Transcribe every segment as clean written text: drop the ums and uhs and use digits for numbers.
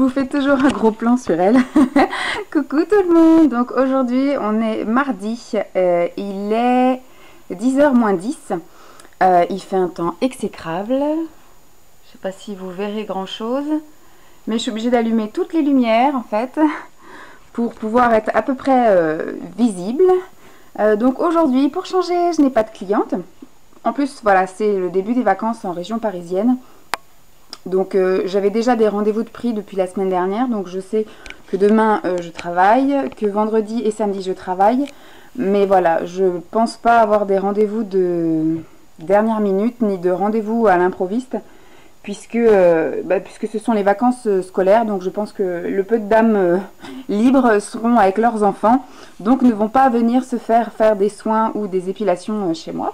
vous fais toujours un gros plan sur elle. Coucou tout le monde. Donc aujourd'hui on est mardi, il est 10h moins 10. Il fait un temps exécrable. Je sais pas si vous verrez grand chose, mais je suis obligée d'allumer toutes les lumières en fait pour pouvoir être à peu près visible. Donc aujourd'hui, pour changer, je n'ai pas de cliente. En plus, voilà, c'est le début des vacances en région parisienne. Donc j'avais déjà des rendez-vous de pris depuis la semaine dernière. Donc je sais que demain je travaille, que vendredi et samedi je travaille. Mais voilà, je pense pas avoir des rendez-vous de dernière minute ni de rendez-vous à l'improviste. Puisque ce sont les vacances scolaires, donc je pense que le peu de dames libres seront avec leurs enfants, donc ne vont pas venir se faire des soins ou des épilations chez moi.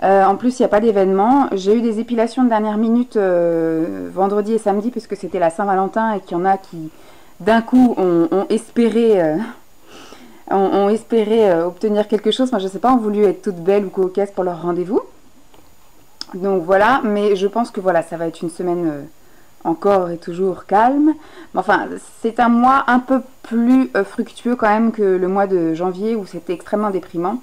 En plus, il n'y a pas d'événement. J'ai eu des épilations de dernière minute vendredi et samedi, puisque c'était la Saint-Valentin et qu'il y en a qui, d'un coup, ont espéré obtenir quelque chose. Enfin, je ne sais pas, ont voulu être toutes belles ou coquesses pour leur rendez-vous. Donc voilà, mais je pense que voilà, ça va être une semaine encore et toujours calme. Enfin, c'est un mois un peu plus fructueux quand même que le mois de janvier où c'était extrêmement déprimant.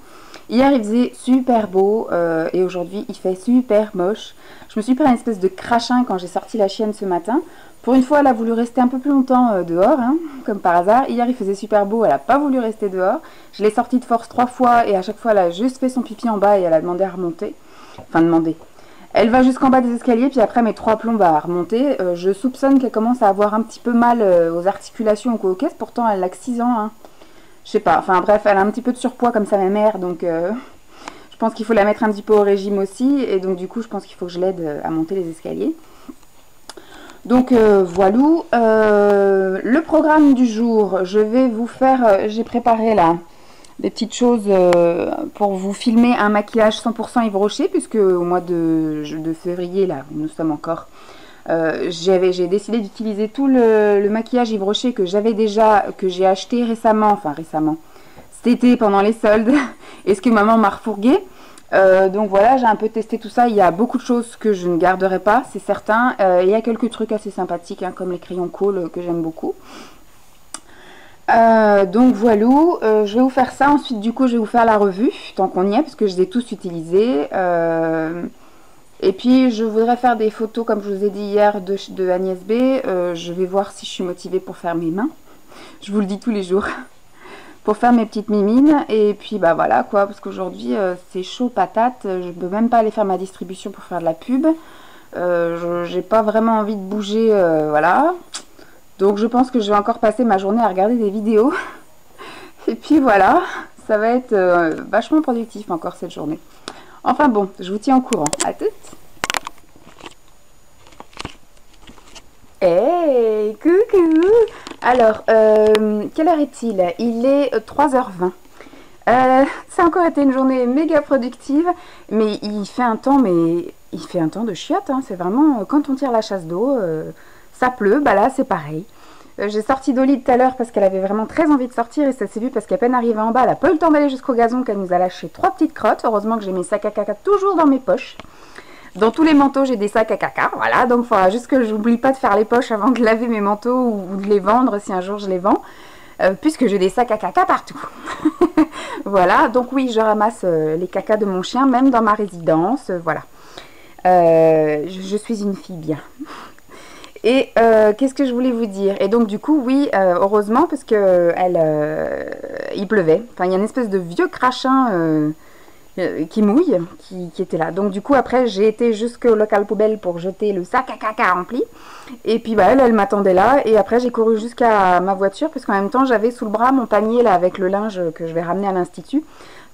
Hier il faisait super beau et aujourd'hui il fait super moche. Je me suis pris une espèce de crachin quand j'ai sorti la chienne ce matin. Pour une fois elle a voulu rester un peu plus longtemps dehors, hein, comme par hasard. Hier il faisait super beau, elle n'a pas voulu rester dehors. Je l'ai sortie de force 3 fois et à chaque fois elle a juste fait son pipi en bas et elle a demandé à remonter. Enfin demandé. Elle va jusqu'en bas des escaliers, puis après mes 3 plombes à remonter. Je soupçonne qu'elle commence à avoir un petit peu mal aux articulations ou aux caisses. Pourtant, elle a que 6 ans. Hein. Je sais pas. Enfin bref, elle a un petit peu de surpoids comme sa mère. Donc je pense qu'il faut la mettre un petit peu au régime aussi. Et donc du coup, je pense qu'il faut que je l'aide à monter les escaliers. Donc voilà. Le programme du jour, je vais vous faire... j'ai préparé là... des petites choses pour vous filmer un maquillage 100% Yves Rocher, puisque au mois de février, là, nous sommes encore, j'ai décidé d'utiliser tout le maquillage Yves Rocher que j'avais déjà, que j'ai acheté récemment, cet été pendant les soldes, et ce que maman m'a refourgué. Donc voilà, j'ai un peu testé tout ça. Il y a beaucoup de choses que je ne garderai pas, c'est certain. Il y a quelques trucs assez sympathiques, hein, comme les crayons Kohl que j'aime beaucoup. Donc voilà, je vais vous faire ça. Ensuite du coup je vais vous faire la revue tant qu'on y est, parce que je les ai tous utilisés. Et puis je voudrais faire des photos comme je vous ai dit hier de Agnès B. Je vais voir si je suis motivée pour faire mes mains. Je vous le dis tous les jours. Pour faire mes petites mimines. Et puis bah voilà quoi, parce qu'aujourd'hui c'est chaud patate. Je peux même pas aller faire ma distribution pour faire de la pub. J'ai pas vraiment envie de bouger, voilà. Donc je pense que je vais encore passer ma journée à regarder des vidéos. Et puis voilà, ça va être vachement productif encore cette journée. Enfin bon, je vous tiens au courant. À toutes. Hey, coucou. Alors, quelle heure est-il? Il est 3h20. Ça a encore été une journée méga productive. Mais il fait un temps de chiottes. Hein. C'est vraiment, quand on tire la chasse d'eau... ça pleut, bah là c'est pareil. J'ai sorti Dolly tout à l'heure parce qu'elle avait vraiment très envie de sortir et ça s'est vu parce qu'à peine arrivée en bas, elle n'a pas eu le temps d'aller jusqu'au gazon qu'elle nous a lâché 3 petites crottes. Heureusement que j'ai mes sacs à caca toujours dans mes poches. Dans tous les manteaux, j'ai des sacs à caca, voilà. Donc il faudra juste que j'oublie pas de faire les poches avant de laver mes manteaux ou de les vendre si un jour je les vends. Puisque j'ai des sacs à caca partout. Voilà, donc oui, je ramasse les cacas de mon chien, même dans ma résidence, voilà. Je suis une fille bien. Et qu'est-ce que je voulais vous dire? Et donc du coup, oui, heureusement, parce que il pleuvait. Enfin, il y a une espèce de vieux crachin qui mouille, qui était là. Donc du coup, après, j'ai été jusqu'au local poubelle pour jeter le sac à caca rempli. Et puis, bah, elle m'attendait là. Et après, j'ai couru jusqu'à ma voiture, parce qu'en même temps, j'avais sous le bras mon panier là avec le linge que je vais ramener à l'institut.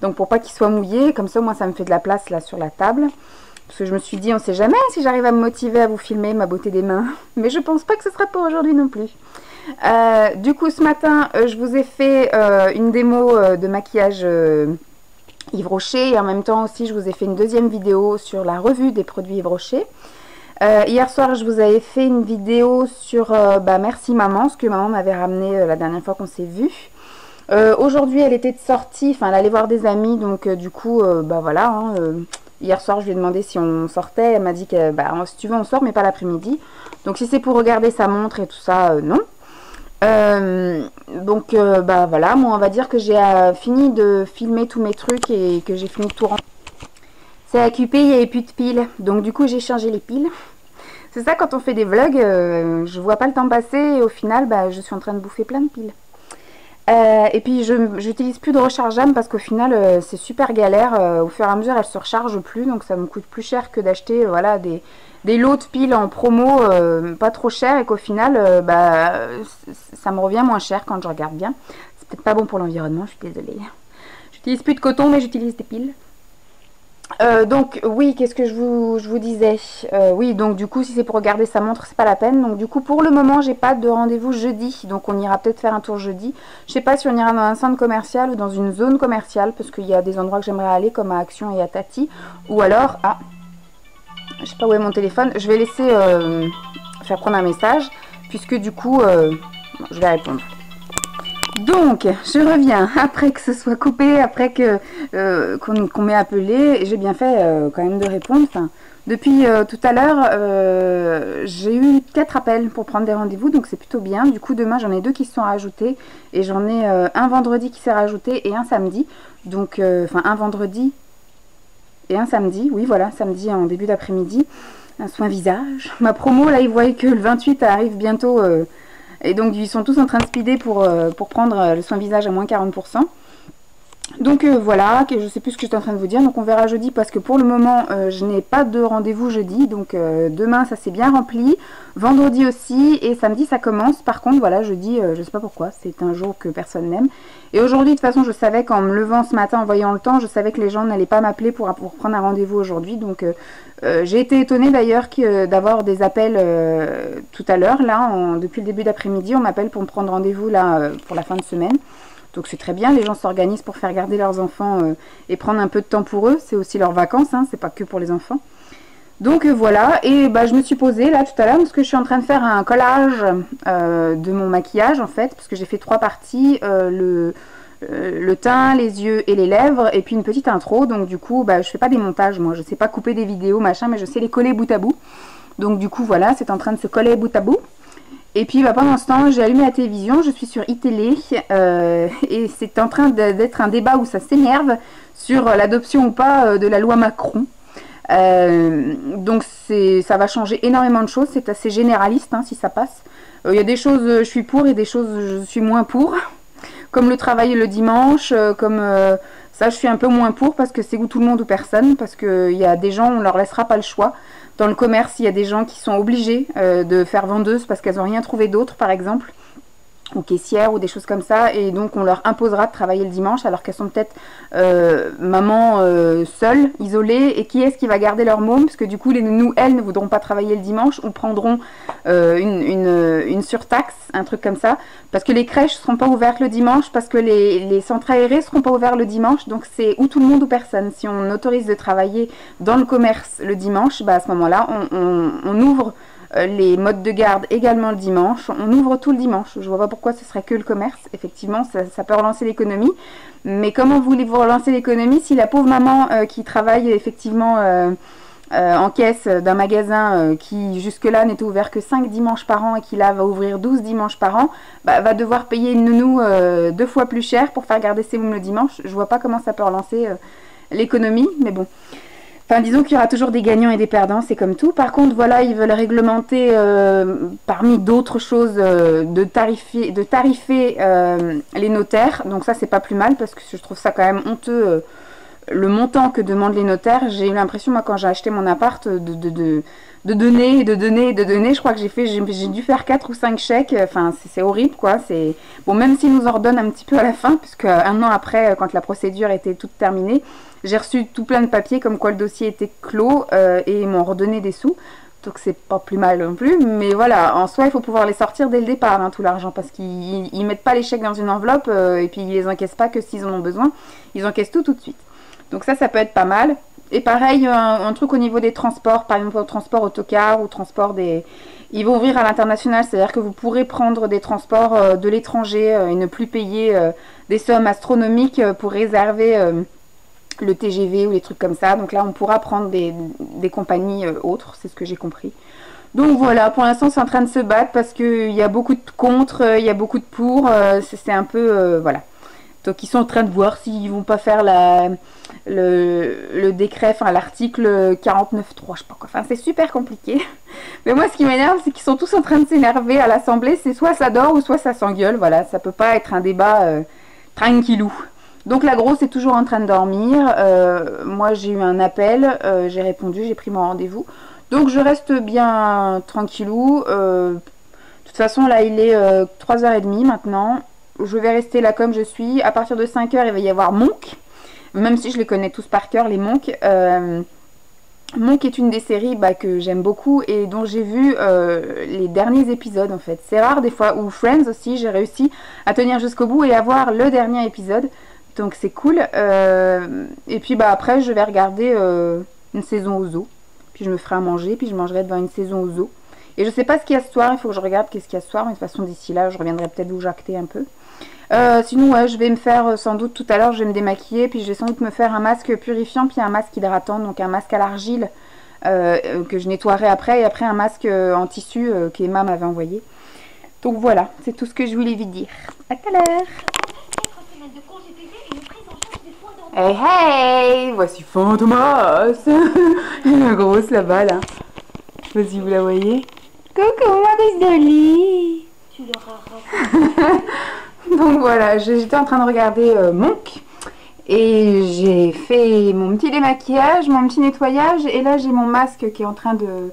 Donc pour pas qu'il soit mouillé, comme ça, moi, ça me fait de la place là sur la table. Parce que je me suis dit, on sait jamais si j'arrive à me motiver à vous filmer ma beauté des mains. Mais je pense pas que ce sera pour aujourd'hui non plus. Du coup, ce matin, je vous ai fait une démo de maquillage Yves Rocher. Et en même temps aussi, je vous ai fait une deuxième vidéo sur la revue des produits Yves Rocher. Hier soir, je vous avais fait une vidéo sur Merci Maman, ce que maman m'avait ramené la dernière fois qu'on s'est vu. Aujourd'hui, elle était de sortie, enfin, elle allait voir des amis. Donc, du coup, voilà... Hein, Hier soir, je lui ai demandé si on sortait. Elle m'a dit que bah, si tu veux, on sort, mais pas l'après-midi. Donc si c'est pour regarder sa montre et tout ça, non. Bah voilà, moi on va dire que j'ai fini de filmer tous mes trucs et que j'ai fini de tout rendre. C'est occupé, il n'y avait plus de piles. Donc du coup, j'ai changé les piles. C'est ça, quand on fait des vlogs, je vois pas le temps passer et au final, bah, je suis en train de bouffer plein de piles. Et puis j'utilise plus de rechargeable parce qu'au final c'est super galère, au fur et à mesure elle se recharge plus, donc ça me coûte plus cher que d'acheter voilà, des lots de piles en promo pas trop cher et qu'au final bah, ça me revient moins cher quand je regarde bien. C'est peut-être pas bon pour l'environnement, je suis désolée. J'utilise plus de coton mais j'utilise des piles. Donc oui, qu'est-ce que je vous disais, oui, donc du coup si c'est pour regarder sa montre c'est pas la peine. Donc du coup pour le moment j'ai pas de rendez-vous jeudi, donc on ira peut-être faire un tour jeudi. Je sais pas si on ira dans un centre commercial ou dans une zone commerciale, parce qu'il y a des endroits que j'aimerais aller comme à Action et à Tati. Ou alors, ah, je sais pas où est mon téléphone, je vais laisser faire prendre un message, puisque du coup je vais répondre. Donc, je reviens après que ce soit coupé, après qu'on m'ait appelé. J'ai bien fait quand même de répondre. Enfin, depuis tout à l'heure, j'ai eu 4 appels pour prendre des rendez-vous, donc c'est plutôt bien. Du coup, demain, j'en ai 2 qui se sont rajoutés. Et j'en ai un vendredi qui s'est rajouté et un samedi. Donc, enfin, un vendredi et un samedi. Oui, voilà, samedi en début d'après-midi. Un soin visage. Ma promo, là, ils voient que le 28 arrive bientôt... et donc ils sont tous en train de speeder pour prendre le soin visage à moins 40%. Donc voilà, je sais plus ce que j'étais en train de vous dire. Donc on verra jeudi parce que pour le moment je n'ai pas de rendez-vous jeudi. Donc demain ça s'est bien rempli. Vendredi aussi et samedi ça commence. Par contre voilà, jeudi je sais pas pourquoi, c'est un jour que personne n'aime. Et aujourd'hui de toute façon je savais qu'en me levant ce matin en voyant le temps, je savais que les gens n'allaient pas m'appeler pour prendre un rendez-vous aujourd'hui. Donc j'ai été étonnée d'ailleurs d'avoir des appels tout à l'heure. Là, depuis le début d'après-midi, on m'appelle pour me prendre rendez-vous là pour la fin de semaine. Donc c'est très bien, les gens s'organisent pour faire garder leurs enfants et prendre un peu de temps pour eux. C'est aussi leurs vacances, hein, c'est pas que pour les enfants. Donc voilà, et bah, je me suis posée là tout à l'heure parce que je suis en train de faire un collage de mon maquillage en fait, parce que j'ai fait 3 parties, le teint, les yeux et les lèvres, et puis une petite intro. Donc du coup, bah, je fais pas des montages moi, je sais pas couper des vidéos machin, mais je sais les coller bout à bout. Donc du coup voilà, c'est en train de se coller bout à bout. Et puis bah, pendant ce temps, j'ai allumé la télévision, je suis sur iTélé et c'est en train d'être un débat où ça s'énerve sur l'adoption ou pas de la loi Macron. Donc ça va changer énormément de choses, c'est assez généraliste hein, si ça passe. Il y a des choses je suis pour et des choses je suis moins pour. Comme le travail le dimanche, comme ça je suis un peu moins pour parce que c'est ou tout le monde ou personne. Parce qu'il y a des gens, on leur laissera pas le choix. Dans le commerce, il y a des gens qui sont obligés de faire vendeuse parce qu'elles n'ont rien trouvé d'autre, par exemple, ou caissières ou des choses comme ça, et donc on leur imposera de travailler le dimanche alors qu'elles sont peut-être maman seules, isolées, et qui est-ce qui va garder leur môme, parce que du coup les nounous, elles, ne voudront pas travailler le dimanche ou prendront une surtaxe, un truc comme ça, parce que les crèches ne seront pas ouvertes le dimanche, parce que les centres aérés ne seront pas ouverts le dimanche, donc c'est ou tout le monde ou personne. Si on autorise de travailler dans le commerce le dimanche, bah à ce moment-là, on ouvre les modes de garde également le dimanche. On ouvre tout le dimanche. Je vois pas pourquoi ce serait que le commerce. Effectivement, ça peut relancer l'économie. Mais comment voulez-vous relancer l'économie si la pauvre maman qui travaille effectivement en caisse d'un magasin qui jusque-là n'était ouvert que 5 dimanches par an et qui là va ouvrir 12 dimanches par an, bah, va devoir payer une nounou 2 fois plus cher pour faire garder ses mômes le dimanche. Je vois pas comment ça peut relancer l'économie, mais bon. Enfin, disons qu'il y aura toujours des gagnants et des perdants, c'est comme tout. Par contre, voilà, ils veulent réglementer, parmi d'autres choses, de tarifer les notaires. Donc ça, c'est pas plus mal, parce que je trouve ça quand même honteux, le montant que demandent les notaires. J'ai eu l'impression, moi, quand j'ai acheté mon appart, de donner, de donner, de donner. Je crois que j'ai dû faire 4 ou 5 chèques. Enfin, c'est horrible, quoi. Bon, même s'ils nous en redonnent un petit peu à la fin, puisque un an après, quand la procédure était toute terminée, j'ai reçu tout plein de papiers comme quoi le dossier était clos et ils m'ont redonné des sous. Donc c'est pas plus mal non plus. Mais voilà, en soi, il faut pouvoir les sortir dès le départ, hein, tout l'argent. Parce qu'ils mettent pas les chèques dans une enveloppe et puis ils les encaissent pas que s'ils en ont besoin. Ils encaissent tout de suite. Donc ça peut être pas mal. Et pareil, un truc au niveau des transports, par exemple au transport autocar ou transport des... Ils vont ouvrir à l'international, c'est-à-dire que vous pourrez prendre des transports de l'étranger et ne plus payer des sommes astronomiques pour réserver le TGV ou les trucs comme ça. Donc là, on pourra prendre des compagnies autres, c'est ce que j'ai compris. Donc voilà, pour l'instant, c'est en train de se battre parce qu'il y a beaucoup de contre, il y a beaucoup de pour. C'est un peu... voilà. Donc ils sont en train de voir s'ils vont pas faire le décret, enfin l'article 49.3, je sais pas quoi. Enfin, c'est super compliqué. Mais moi, ce qui m'énerve, c'est qu'ils sont tous en train de s'énerver à l'Assemblée. C'est soit ça dort ou soit ça s'engueule. Voilà, ça peut pas être un débat tranquillou. Donc la grosse est toujours en train de dormir. Moi, j'ai eu un appel, j'ai répondu, j'ai pris mon rendez-vous. Donc je reste bien tranquillou. De toute façon, là, il est 3h30 maintenant. Je vais rester là comme je suis. À partir de 5h, il va y avoir Monk. Même si je les connais tous par cœur, les Monk. Monk est une des séries que j'aime beaucoup et dont j'ai vu les derniers épisodes en fait. C'est rare des fois, ou Friends aussi, j'ai réussi à tenir jusqu'au bout et à voir le dernier épisode. Donc c'est cool. Et puis après, je vais regarder une saison au zoo. Puis je me ferai à manger, puis je mangerai devant une saison au zoo. Et je sais pas ce qu'il y a ce soir, il faut que je regarde qu'est-ce qu'il y a ce soir. Mais de toute façon, d'ici là, je reviendrai peut-être vous jacter un peu. Sinon ouais, je vais me faire sans doute tout à l'heure, je vais me démaquiller, puis je vais sans doute me faire un masque purifiant, puis un masque hydratant, donc un masque à l'argile que je nettoierai après, et après un masque en tissu qu'Emma m'avait envoyé. Donc voilà, c'est tout ce que je voulais vous dire. À tout à l'heure. Hey hey, voici Fantomas. Il y a la grosse là-bas là. Je sais pas si vous la voyez. Coucou ma petite Dolly. Tu l'auras. Donc voilà, j'étais en train de regarder Monk et j'ai fait mon petit démaquillage, mon petit nettoyage et là j'ai mon masque qui est en train de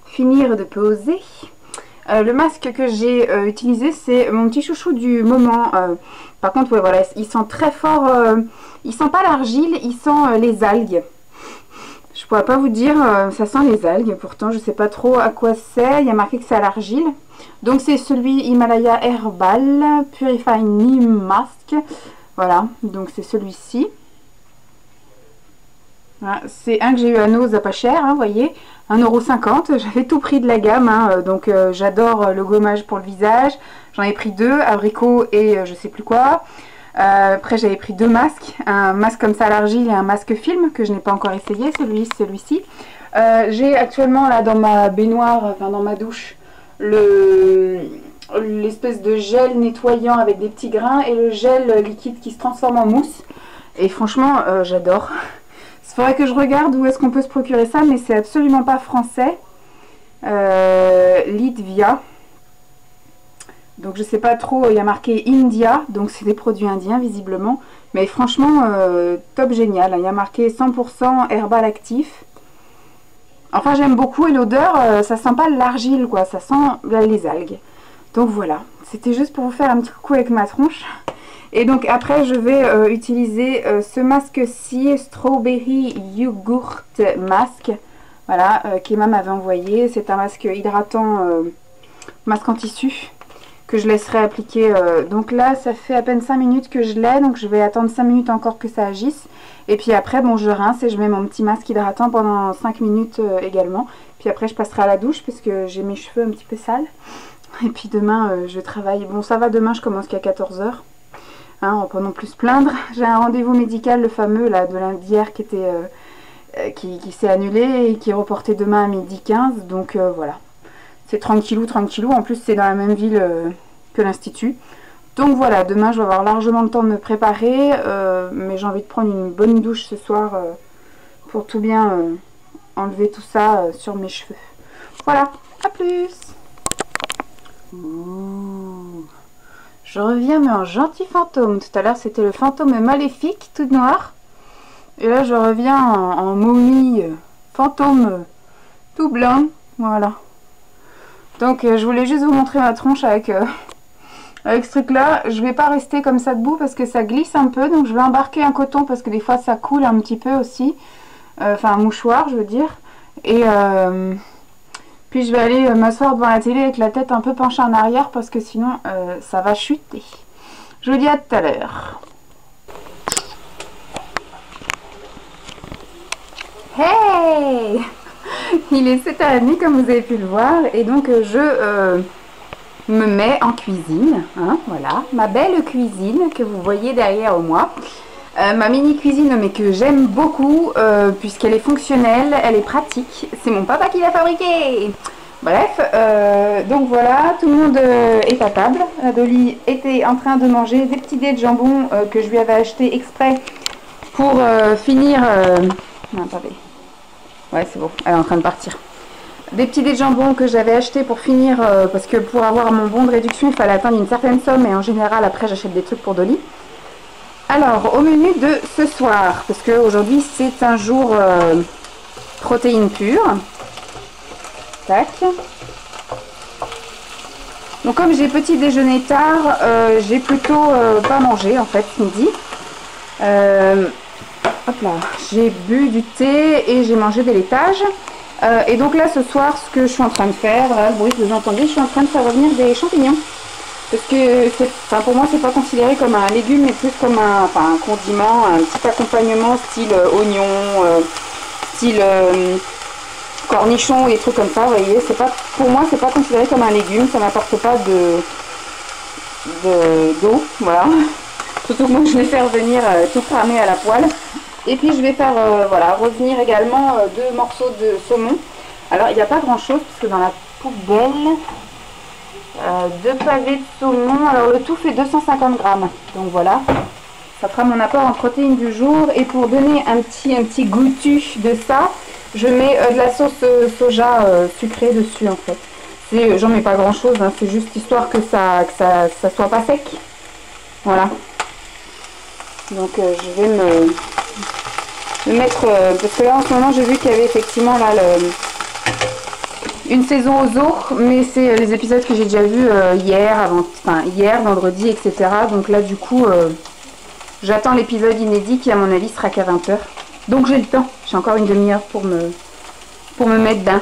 finir de poser. Le masque que j'ai utilisé, c'est mon petit chouchou du moment. Par contre, ouais, voilà, il sent très fort, il sent pas l'argile, il sent les algues. Je pourrais pas vous dire, ça sent les algues, pourtant je sais pas trop à quoi c'est, il y a marqué que c'est à l'argile. Donc c'est celui Himalaya Herbal Purify Neem Mask. Voilà, donc c'est celui-ci. Voilà, c'est un que j'ai eu à Nose à pas cher, vous voyez, 1,50 €. J'avais tout pris de la gamme, donc j'adore le gommage pour le visage. J'en ai pris deux, abricot et je sais plus quoi. Après j'avais pris deux masques, un masque comme ça à l'argile et un masque film que je n'ai pas encore essayé, celui-ci. J'ai actuellement là dans ma baignoire, enfin dans ma douche, l'espèce de gel nettoyant avec des petits grains et le gel liquide qui se transforme en mousse. Et franchement, j'adore. Il faudrait que je regarde où est-ce qu'on peut se procurer ça, mais c'est absolument pas français. Lidvia. Donc je sais pas trop, il y a marqué India, donc c'est des produits indiens visiblement. Mais franchement, top génial. Il y a marqué 100% herbal actif. Enfin j'aime beaucoup et l'odeur, ça sent pas l'argile quoi, ça sent les algues. Donc voilà, c'était juste pour vous faire un petit coucou avec ma tronche. Et donc après je vais utiliser ce masque-ci, Strawberry Yogurt Mask. Voilà, qu'Emma m'avait envoyé. C'est un masque hydratant, masque en tissu, que je laisserai appliquer. Donc là ça fait à peine 5 minutes que je l'ai, donc je vais attendre 5 minutes encore que ça agisse. Et puis après bon je rince et je mets mon petit masque hydratant pendant 5 minutes également. Puis après je passerai à la douche parce que j'ai mes cheveux un petit peu sales. Et puis demain je travaille. Bon ça va, demain je commence qu'à 14 h. Hein, on va pas non plus se plaindre. J'ai un rendez-vous médical, le fameux là de lundi d'hier qui était qui s'est annulé et qui est reporté demain à 12h15. Donc voilà. C'est tranquillou, tranquillou. En plus c'est dans la même ville que l'institut. Donc voilà, demain je vais avoir largement le temps de me préparer. Mais j'ai envie de prendre une bonne douche ce soir pour tout bien enlever tout ça sur mes cheveux. Voilà, à plus. Ouh. Je reviens mais en gentil fantôme. Tout à l'heure c'était le fantôme maléfique tout noir. Et là je reviens en momie fantôme tout blanc. Voilà. Donc je voulais juste vous montrer ma tronche avec ce truc là. Je vais pas rester comme ça debout parce que ça glisse un peu. Donc je vais embarquer un coton parce que des fois ça coule un petit peu aussi. Enfin un mouchoir je veux dire. Et puis je vais aller m'asseoir devant la télé avec la tête un peu penchée en arrière parce que sinon ça va chuter. Je vous dis à tout à l'heure. Hey! Il est 7h30 comme vous avez pu le voir et donc je me mets en cuisine. Hein, voilà, ma belle cuisine que vous voyez derrière moi. Ma mini cuisine, mais que j'aime beaucoup, puisqu'elle est fonctionnelle, elle est pratique. C'est mon papa qui l'a fabriquée. Bref, donc voilà, tout le monde est à table. La Dolly était en train de manger des petits dés de jambon que je lui avais acheté exprès pour finir... Non, attendez. Ouais, c'est bon, elle est en train de partir. Des petits dés de jambon que j'avais acheté pour finir, parce que pour avoir mon bon de réduction, il fallait atteindre une certaine somme, et en général, après, j'achète des trucs pour Dolly. Alors, au menu de ce soir, parce qu'aujourd'hui, c'est un jour protéines pures. Tac. Donc, comme j'ai petit déjeuner tard, j'ai plutôt pas mangé, en fait, ce midi. Hop là, j'ai bu du thé et j'ai mangé des laitages. Et donc là, ce soir, ce que je suis en train de faire, voilà, le bruit que vous entendez, je suis en train de faire revenir des champignons. Parce que pour moi, c'est pas considéré comme un légume, mais plus comme un condiment, un petit accompagnement style oignon, style cornichon et des trucs comme ça. Vous voyez, pour moi, c'est pas considéré comme un légume, ça n'apporte pas d'eau, voilà. Surtout que moi, je vais faire venir tout cramé à la poêle. Et puis, je vais faire voilà, revenir également 2 morceaux de saumon. Alors, il n'y a pas grand chose, parce que dans la poubelle, 2 pavés de saumon. Alors, le tout fait 250 grammes. Donc, voilà. Ça fera mon apport en protéines du jour. Et pour donner un petit goûtu de ça, je mets de la sauce soja sucrée dessus, en fait. J'en mets pas grand chose, hein, c'est juste histoire que ça soit pas sec. Voilà. Donc je vais me mettre, parce que là en ce moment j'ai vu qu'il y avait effectivement là une saison aux zoo, mais c'est les épisodes que j'ai déjà vus hier, vendredi, etc. Donc là du coup j'attends l'épisode inédit qui à mon avis sera qu'à 20 h. Donc j'ai le temps, j'ai encore une demi-heure pour me mettre dedans.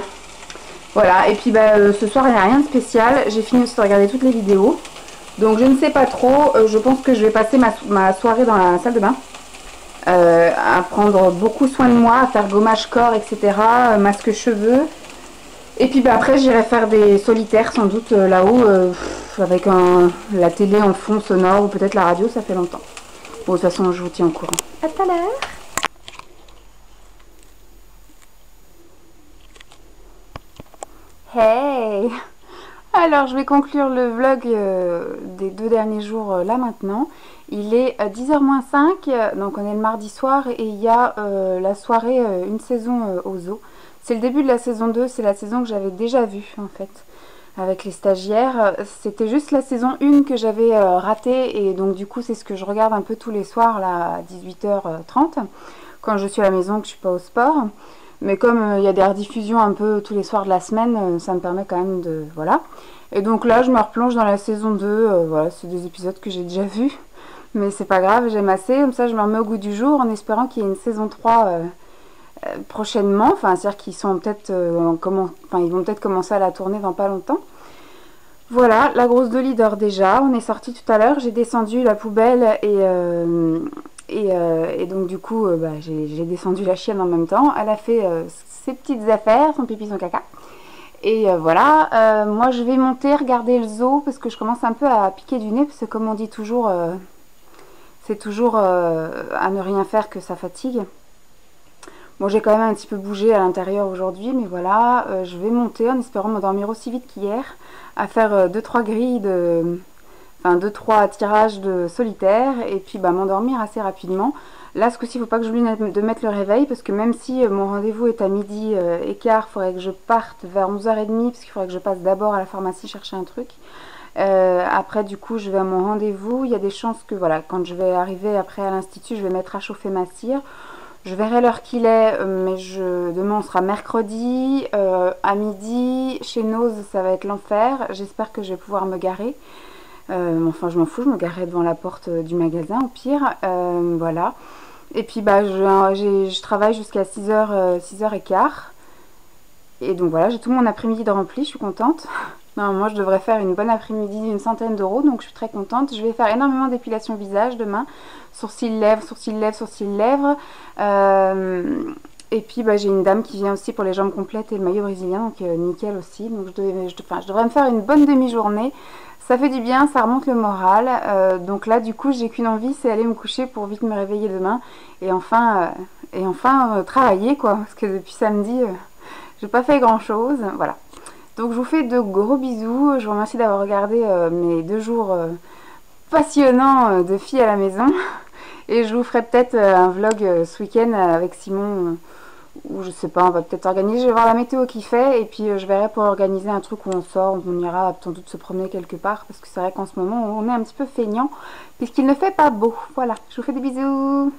Voilà, et puis ce soir il n'y a rien de spécial, j'ai fini aussi de regarder toutes les vidéos. Donc je ne sais pas trop, je pense que je vais passer ma soirée dans la salle de bain. À prendre beaucoup soin de moi, à faire gommage corps, etc. Masque cheveux. Et puis après j'irai faire des solitaires sans doute là-haut, avec la télé en fond sonore ou peut-être la radio, ça fait longtemps. Bon, de toute façon je vous tiens au courant. À tout à l'heure. Hey! Alors, je vais conclure le vlog des 2 derniers jours là maintenant. Il est 10h moins 5, donc on est le mardi soir et il y a la soirée Une saison au zoo. C'est le début de la saison 2, c'est la saison que j'avais déjà vue en fait, avec les stagiaires. C'était juste la saison 1 que j'avais ratée et donc du coup c'est ce que je regarde un peu tous les soirs là à 18h30, quand je suis à la maison, que je suis pas au sport. Mais comme il y a des rediffusions un peu tous les soirs de la semaine, ça me permet quand même de... Voilà. Et donc là, je me replonge dans la saison 2. Voilà, c'est des épisodes que j'ai déjà vus. Mais c'est pas grave, j'aime assez. Comme ça, je me remets au goût du jour en espérant qu'il y ait une saison 3 prochainement. Enfin, c'est-à-dire qu'ils sont peut-être... ils vont peut-être commencer à la tourner dans pas longtemps. Voilà, la grosse Dolly dort déjà. On est sorti tout à l'heure. J'ai descendu la poubelle et donc du coup j'ai descendu la chienne en même temps. Elle a fait ses petites affaires, son pipi, son caca. Et voilà, moi je vais monter regarder le zoo parce que je commence un peu à piquer du nez. Parce que comme on dit toujours, c'est toujours à ne rien faire que ça fatigue. Bon, j'ai quand même un petit peu bougé à l'intérieur aujourd'hui, mais voilà, je vais monter en espérant m'endormir aussi vite qu'hier, à faire 2-3 grilles enfin 2-3 tirages de solitaire et puis m'endormir assez rapidement. Là ce coup-ci il ne faut pas que j'oublie de mettre le réveil parce que même si mon rendez-vous est à midi et quart, il faudrait que je parte vers 11h30 parce qu'il faudrait que je passe d'abord à la pharmacie chercher un truc. Après du coup je vais à mon rendez-vous, il y a des chances que voilà, quand je vais arriver après à l'institut, je vais mettre à chauffer ma cire. Je verrai l'heure qu'il est, mais demain on sera mercredi, à midi, chez Nose ça va être l'enfer, j'espère que je vais pouvoir me garer. Enfin je m'en fous, je me garerai devant la porte du magasin au pire, voilà. Et puis je travaille jusqu'à 6h15. Et donc voilà, j'ai tout mon après-midi de rempli, je suis contente. Normalement je devrais faire une bonne après-midi d'une centaine d'euros, donc je suis très contente. Je vais faire énormément d'épilation visage demain, sourcils, lèvres, sourcils, lèvres, sourcils, lèvres. Et puis bah, j'ai une dame qui vient aussi pour les jambes complètes et le maillot brésilien, donc nickel aussi. Donc je devrais me faire une bonne demi-journée. Ça fait du bien, ça remonte le moral. Donc là du coup j'ai qu'une envie, c'est aller me coucher pour vite me réveiller demain. Et enfin travailler quoi. Parce que depuis samedi, j'ai pas fait grand chose. Voilà. Donc je vous fais de gros bisous. Je vous remercie d'avoir regardé mes 2 jours passionnants de filles à la maison. Et je vous ferai peut-être un vlog ce week-end avec Simon. Ou je sais pas, on va peut-être organiser. Je vais voir la météo qu'il fait. Et puis je verrai pour organiser un truc où on sort. Où on ira sans doute se promener quelque part. Parce que c'est vrai qu'en ce moment on est un petit peu feignant. Puisqu'il ne fait pas beau. Voilà, je vous fais des bisous.